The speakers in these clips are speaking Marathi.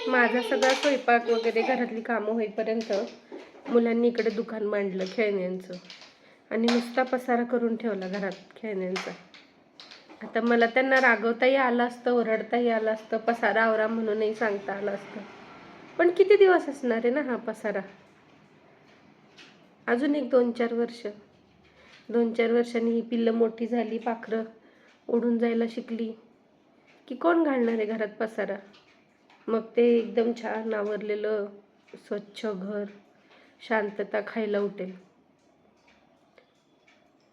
माझा सगळा स्वयंपाक वगैरे घरातली कामं होईपर्यंत मुलांनी इकडे दुकान मांडलं खेळण्यांचं आणि नुसता पसारा करून ठेवला घरात खेळण्यांचा. आता मला त्यांना रागवताही आलं असतं, ओरडताही आलं असतं, पसारा आवरा म्हणूनही सांगता आलं असतं, पण किती दिवस असणार आहे ना हा पसारा? अजून एक 2-4 वर्ष. 2-4 वर्षांनी ही पिल्लं मोठी झाली, पाखरं उडून जायला शिकली की कोण घालणार आहे घरात पसारा? मग ते एकदम छान आवरलेलं स्वच्छ घर, शांतता खायला उठेल.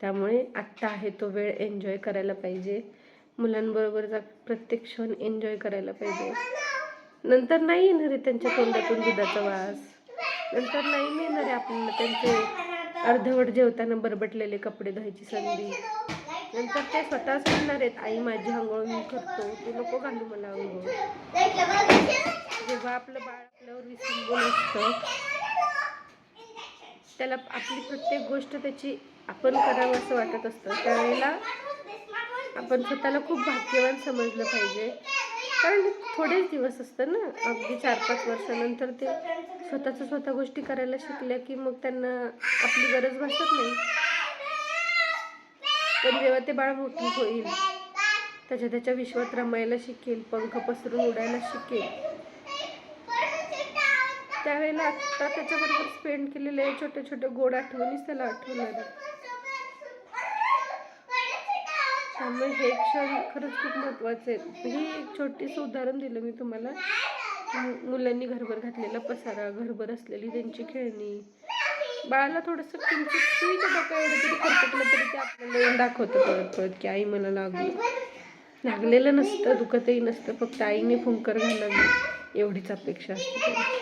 त्यामुळे आत्ता आहे तो वेळ एन्जॉय करायला पाहिजे. मुलांबरोबरचा प्रत्येक क्षण एन्जॉय करायला पाहिजे. नंतर नाही येणार आहे त्यांच्या तोंडातून दुधाचा वास, नंतर नाही मिळणार आहे आपल्याला त्यांचे अर्धवट जेवताना बरबटलेले कपडे धुवायची संधी. नंतर ते स्वतःच म्हणणार आहेत, आई माझी आंघोळ मी करतो, तू नको घालू मला आंघोळ. जेव्हा आपलं बाळ आपल्यावर विसंबून असतं, त्याला आपली प्रत्येक गोष्ट त्याची आपण करावं असं वाटत असतं, त्यावेळेला आपण स्वतःला खूप भाग्यवान समजलं पाहिजे. कारण थोडेच दिवस असतं ना, अगदी 4-5 वर्षानंतर ते स्वतः गोष्टी करायला शिकल्या की मग त्यांना आपली गरज भासत नाही. पण जेव्हा ते बाळ मोठं होईल, त्याच्या विश्वात रमायला शिकेल, पंख पसरून उडायला शिकेल, त्यावेळेला आत्ता त्याच्याबरोबर स्पेंड केलेल्या छोट्या छोट्या गोड आठवणीच त्याला आठवणार आहे. त्यामुळे हे क्षण खरंच खूप महत्त्वाचे आहेत. ही एक छोटीसं उदाहरण दिलं मी तुम्हाला. मुलांनी घरभर घातलेला पसारा, घरभर असलेली त्यांची खेळणी. बाळाला थोडंसं किंचित सुईच्या डोक्या एवढं जरी खरचटलं तरी ते आपल्याला येऊन दाखवतं पळत की आई मला लागलेलं नसतं, दुखतही नसतं, फक्त आईने फुंकर घालावी एवढीच अपेक्षा असते.